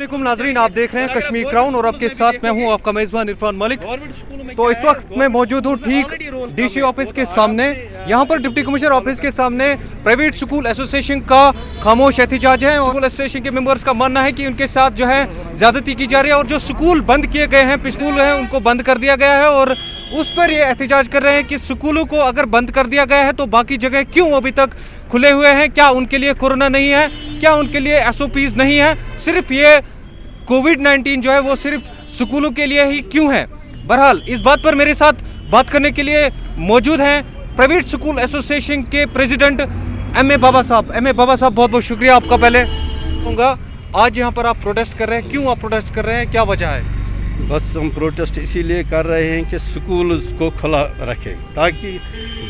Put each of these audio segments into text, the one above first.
वालेकुम नाजरीन, आप देख रहे हैं कश्मीर क्राउन और आपके साथ मैं हूं आपका मेजबान इरफान मलिक। तो इस वक्त मैं मौजूद हूं ठीक डीसी ऑफिस के सामने। यहां पर डिप्टी कमिश्नर ऑफिस के सामने प्राइवेट स्कूल एसोसिएशन का खामोश एहतजाज है और स्कूल एसोसिएशन के मेंबर्स का मानना है कि उनके साथ जो है ज्यादती की जा रही है और जो स्कूल बंद किए गए हैं, स्कूल हैं उनको बंद कर दिया गया है और उस पर ये एहतजाज कर रहे हैं कि स्कूलों को अगर बंद कर दिया गया है तो बाकी जगह क्यों अभी तक खुले हुए हैं। क्या उनके लिए कोरोना नहीं है, क्या उनके लिए एसओपीज नहीं है, सिर्फ ये कोविड-19 जो है वो सिर्फ स्कूलों के लिए ही क्यों है। बहरहाल इस बात पर मेरे साथ बात करने के लिए मौजूद हैं प्राइवेट स्कूल एसोसिएशन के प्रेसिडेंट एम.ए. बाबा साहब। एम.ए. बाबा साहब, बहुत बहुत शुक्रिया आपका। पहले कहूँगा आज यहाँ पर आप प्रोटेस्ट कर रहे हैं, क्यों आप प्रोटेस्ट कर रहे हैं, क्या वजह है? बस हम प्रोटेस्ट इसीलिए कर रहे हैं कि स्कूल्स को खुला रखें ताकि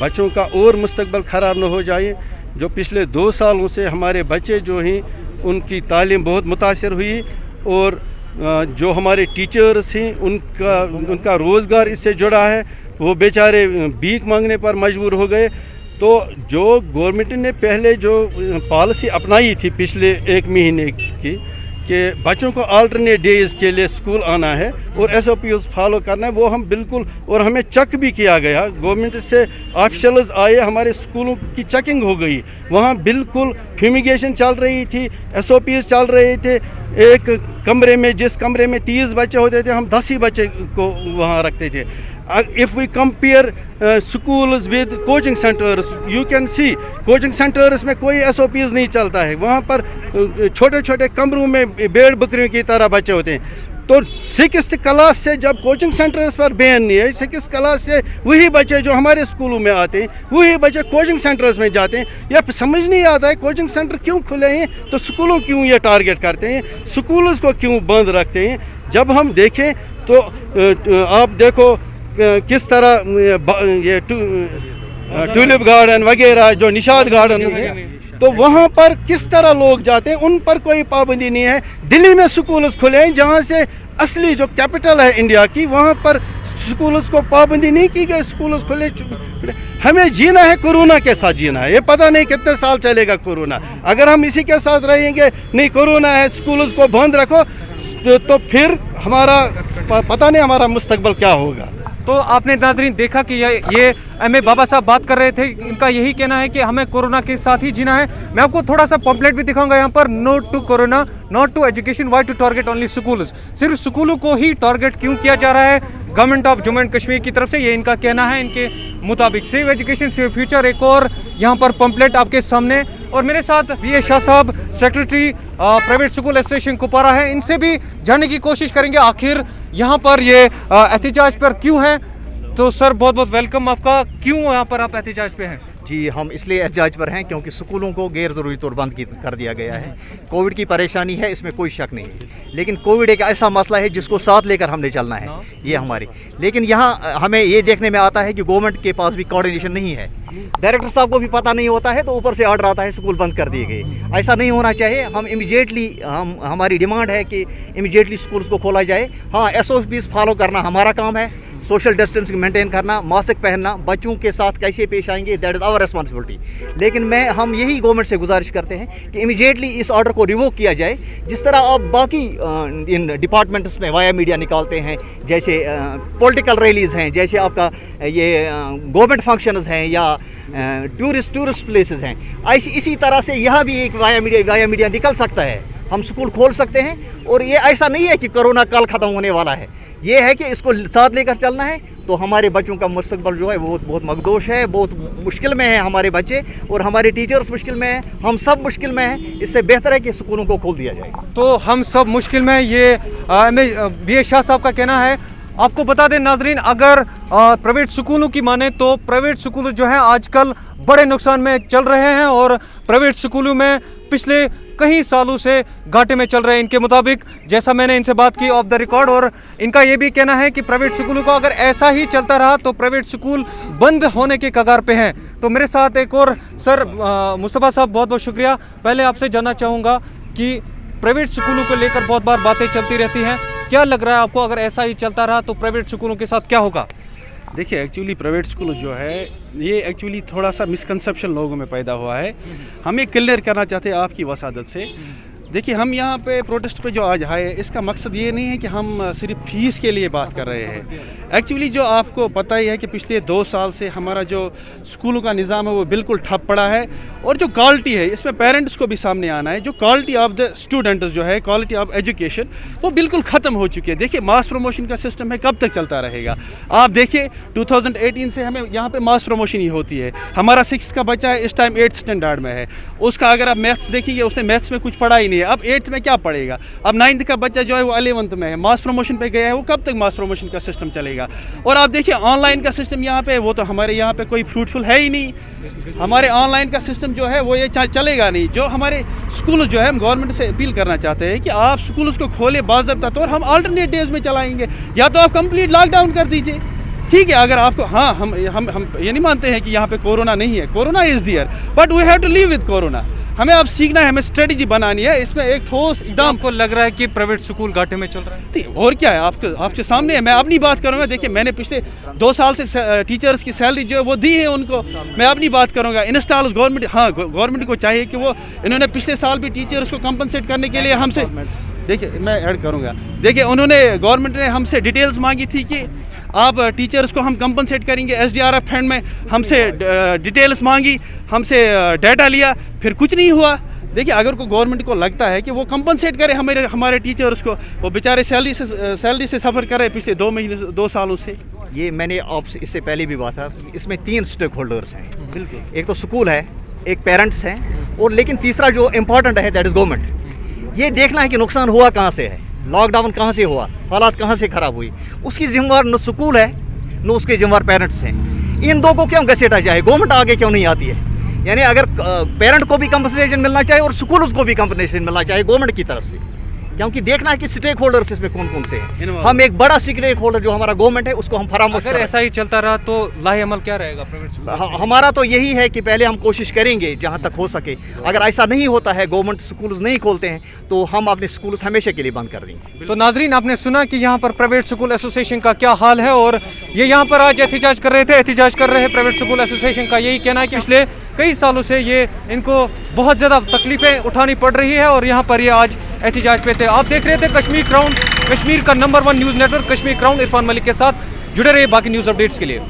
बच्चों का और मुस्तकबिल ख़राब न हो जाए। जो पिछले 2 सालों से हमारे बच्चे जो हैं उनकी तालीम बहुत मुतासर हुई और जो हमारे टीचर्स हैं उनका रोज़गार इससे जुड़ा है, वो बेचारे भीख मांगने पर मजबूर हो गए। तो जो गवर्नमेंट ने पहले जो पॉलिसी अपनाई थी पिछले 1 महीने की कि बच्चों को अल्टरनेट डेज़ के लिए स्कूल आना है और SOPs फॉलो करना है, वो हम बिल्कुल, और हमें चेक भी किया गया। गवर्नमेंट से ऑफिशियल्स आए, हमारे स्कूलों की चेकिंग हो गई, वहाँ बिल्कुल फ्यूमिगेशन चल रही थी, SOPs चल रहे थे। एक कमरे में, जिस कमरे में 30 बच्चे होते थे, हम 10 ही बच्चे को वहाँ रखते थे। If we compare schools with coaching centers, you can see coaching centers में कोई SOPs नहीं चलता है। वहाँ पर छोटे छोटे कमरों में भेड़ बकरियों की तरह बच्चे होते हैं। तो 6th क्लास से जब कोचिंग सेंटर्स पर बैन नहीं है, 6th क्लास से वही बच्चे जो हमारे स्कूलों में आते हैं वही बच्चे कोचिंग सेंटर्स में जाते हैं। यह समझ नहीं आता है कोचिंग सेंटर क्यों खुले हैं तो स्कूलों क्यों ये टारगेट करते हैं, स्कूल्स को क्यों बंद रखते हैं। जब हम देखें तो आप देखो किस तरह ये ट्यूलिप गार्डन वगैरह जो निशाद गार्डन है, तो वहाँ पर किस तरह लोग जाते हैं, उन पर कोई पाबंदी नहीं है। दिल्ली में स्कूल्स खुले हैं जहाँ से असली जो कैपिटल है इंडिया की, वहाँ पर स्कूल्स को पाबंदी नहीं की गई, स्कूल्स खुले। हमें जीना है, कोरोना के साथ जीना है। ये पता नहीं कितने साल चलेगा कोरोना। अगर हम इसी के साथ रहेंगे, नहीं कोरोना है स्कूल्स को बंद रखो, तो फिर हमारा पता नहीं हमारा मुस्तकबिल क्या होगा। तो आपने नाज़रीन देखा कि ये एम.ए. बाबा साहब बात कर रहे थे। इनका यही कहना है कि हमें कोरोना के साथ ही जीना है। मैं आपको थोड़ा सा पॉम्पलेट भी दिखाऊंगा यहाँ पर, no to corona, not to education, why to target only schools. सिर्फ स्कूलों को ही टारगेट क्यों किया जा रहा है government of Jammu and Kashmir की तरफ से, ये इनका कहना है। इनके मुताबिक सेव एजुकेशन सेव फ्यूचर, एक और यहाँ पर पॉम्पलेट आपके सामने। और मेरे साथ B.A. शाह साहब, secretary private school association Kupwara है। इनसे भी जानने की कोशिश करेंगे आखिर यहाँ पर ये एहतजाज पर क्यों है। तो सर बहुत बहुत वेलकम आपका। क्यों यहाँ पर आप एहतजाज पे हैं? जी, हम इसलिए एहतजाज पर हैं क्योंकि स्कूलों को गैर ज़रूरी तौर बंद कर दिया गया है। कोविड की परेशानी है, इसमें कोई शक नहीं है, लेकिन कोविड एक ऐसा मसला है जिसको साथ लेकर हमने चलना है, ये हमारी। लेकिन यहाँ हमें ये देखने में आता है कि गवर्नमेंट के पास भी कोऑर्डिनेशन नहीं है। डायरेक्टर साहब को भी पता नहीं होता है तो ऊपर से ऑर्डर आता है स्कूल बंद कर दिए गए। ऐसा नहीं होना चाहिए। हम इमीडिएटली, हमारी डिमांड है कि इमीडिएटली स्कूल्स को खोला जाए। हाँ, SOPs फॉलो करना हमारा काम है, सोशल डिस्टेंसिंग मेंटेन करना, मास्क पहनना, बच्चों के साथ कैसे पेश आएंगे, दैट इज़ आवर रिस्पॉन्सिबिलिटी। लेकिन हम यही गवर्नमेंट से गुजारिश करते हैं कि इमीडिएटली इस ऑर्डर को रिवोक किया जाए। जिस तरह आप बाकी इन डिपार्टमेंट्स में वाया मीडिया निकालते हैं, जैसे पॉलिटिकल रैलीज़ हैं, जैसे आपका ये गवर्नमेंट फंक्शंस हैं या टूरिस्ट प्लेसेस हैं, इसी तरह से यहाँ भी एक वाया मीडिया निकल सकता है। हम स्कूल खोल सकते हैं और ये ऐसा नहीं है कि कोरोना कल ख़त्म होने वाला है। ये है कि इसको साथ लेकर चलना है। तो हमारे बच्चों का मुस्तकबिल जो है वो बहुत मखदूश है, बहुत मुश्किल में है हमारे बच्चे, और हमारे टीचर्स मुश्किल में हैं, हम सब मुश्किल में हैं। इससे बेहतर है कि स्कूलों को खोल दिया जाए। तो हम सब मुश्किल में, ये B.A. शाह साहब का कहना है। आपको बता दें नाजरीन, अगर प्राइवेट स्कूलों की माने तो प्राइवेट स्कूल जो है आजकल बड़े नुकसान में चल रहे हैं और प्राइवेट स्कूलों में पिछले कई सालों से घाटे में चल रहे हैं इनके मुताबिक, जैसा मैंने इनसे बात की ऑफ द रिकॉर्ड। और इनका ये भी कहना है कि प्राइवेट स्कूलों को अगर ऐसा ही चलता रहा तो प्राइवेट स्कूल बंद होने के कगार पे हैं। तो मेरे साथ एक और सर मुस्तफ़ा साहब, बहुत बहुत शुक्रिया। पहले आपसे जानना चाहूँगा कि प्राइवेट स्कूलों को लेकर बहुत बार बातें चलती रहती हैं, क्या लग रहा है आपको अगर ऐसा ही चलता रहा तो प्राइवेट स्कूलों के साथ क्या होगा? देखिए, एक्चुअली प्राइवेट स्कूल जो है ये एक्चुअली थोड़ा सा मिसकंसेप्शन लोगों में पैदा हुआ है। हमें क्लियर करना चाहते हैं आपकी वसादत से। देखिए हम यहाँ पे प्रोटेस्ट पे जो आज आए, इसका मकसद ये नहीं है कि हम सिर्फ फीस के लिए बात कर रहे हैं। एक्चुअली जो आपको पता ही है कि पिछले 2 साल से हमारा जो स्कूलों का निज़ाम है वो बिल्कुल ठप पड़ा है, और जो क्वालिटी है इसमें पेरेंट्स को भी सामने आना है। जो क्वालिटी ऑफ द स्टूडेंट्स जो है, क्वालिटी ऑफ एजुकेशन, वो बिल्कुल ख़त्म हो चुकी है। देखिए मास प्रमोशन का सिस्टम है, कब तक चलता रहेगा? आप देखिए 2018 से हमें यहाँ पे मास प्रमोशन ही होती है। हमारा 6th का बच्चा है, इस टाइम 8th स्टैंडर्ड में है, उसका अगर आप मैथ्स देखेंगे उसने मैथ्स में कुछ पढ़ा ही नहीं है। अब 8th में क्या पढ़ेगा? अब 9th का बच्चा जो है वो 11th में है, मास प्रमोशन पे गया है, वो कब तक मास प्रमोशन का सिस्टम चलेगा? और आप देखिए ऑनलाइन का सिस्टम यहाँ पे, वो तो हमारे यहाँ पे कोई फ्रूटफुल है ही नहीं। हमारे ऑनलाइन का सिस्टम जो है वो ये चलेगा नहीं। जो हमारे स्कूल जो है, हम गवर्नमेंट से अपील करना चाहते हैं कि आप स्कूल को खोले बाज़ाब्ता तौर, हम अल्टरनेट डेज में चलाएंगे, या तो आप कंप्लीट लॉकडाउन कर दीजिए। ठीक है, अगर आपको, हाँ हम ये नहीं मानते हैं कि यहाँ पे कोरोना नहीं है, corona is there, but we have to live with corona. हमें अब सीखना है, हमें स्ट्रेटजी बनानी है, इसमें एक ठोस एकदम। आपको लग रहा है कि प्राइवेट स्कूल घाटे में चल रहा है? और क्या है, आपके सामने है। मैं अपनी बात करूंगा। देखिए मैंने पिछले 2 साल से टीचर्स की सैलरी जो है वो दी है उनको। मैं अपनी बात करूंगा। इंस्टॉल गवर्नमेंट, हाँ गवर्नमेंट को चाहिए कि वो, इन्होंने पिछले साल भी टीचर्स को कंपनसेट करने के लिए हमसे, देखिए मैं ऐड करूंगा, देखिए उन्होंने, गवर्नमेंट ने हमसे डिटेल्स मांगी थी कि आप टीचर्स को हम कंपनसेट करेंगे। SDRF फंड में हमसे डिटेल्स मांगी, हमसे डाटा लिया, फिर कुछ नहीं हुआ। देखिए अगर को गवर्नमेंट को लगता है कि वो कंपनसेट करे हमारे टीचर्स को, वो बेचारे सैलरी से सफ़र कर रहे पिछले 2 सालों से। ये मैंने आपसे इससे पहले भी बात था, इसमें 3 स्टेक होल्डर्स हैं। बिल्कुल, एक तो स्कूल है, एक पेरेंट्स हैं, और लेकिन तीसरा जो इम्पोर्टेंट है दैट इज़ गवर्नमेंट। ये देखना है कि नुकसान हुआ कहाँ से है, लॉकडाउन कहाँ से हुआ, हालात कहाँ से ख़राब हुई। उसकी जिम्मेवार न स्कूल है न उसके जिम्मेवार पेरेंट्स हैं। इन दो को क्यों घसीटा जाए? गवर्नमेंट आगे क्यों नहीं आती है? यानी अगर पेरेंट को भी कंपनसेशन मिलना चाहिए और स्कूल को भी कंपनसेशन मिलना चाहिए गवर्नमेंट की तरफ से, क्योंकि देखना है कि स्टेक होल्डर्स इसमें कौन कौन से हैं। हम एक बड़ा स्टेक होल्डर जो हमारा गवर्नमेंट है उसको हम फरामोश। अगर ऐसा ही चलता रहा तो लाहेअमल क्या रहेगा प्राइवेट स्कूल? हमारा तो यही है कि पहले हम कोशिश करेंगे जहाँ तक हो सके। अगर ऐसा नहीं होता है, गवर्नमेंट स्कूल्स नहीं खोलते हैं, तो हम अपने स्कूल्स हमेशा के लिए बंद कर देंगे। तो नाजरीन, आपने सुना कि यहाँ पर प्राइवेट स्कूल एसोसिएशन का क्या हाल है, और ये यहाँ पर आज एहतजाज कर रहे थे। एहतजाज कर रहे हैं प्राइवेट स्कूल एसोसिएशन का यही कहना है कि पिछले कई सालों से ये इनको बहुत ज़्यादा तकलीफें उठानी पड़ रही है, और यहाँ पर ये आज एहतजाज पे थे। आप देख रहे थे कश्मीर क्राउन, कश्मीर का number 1 news network Kashmir crown. Irfan Malik के साथ जुड़े रहिए बाकी न्यूज़ अपडेट्स के लिए।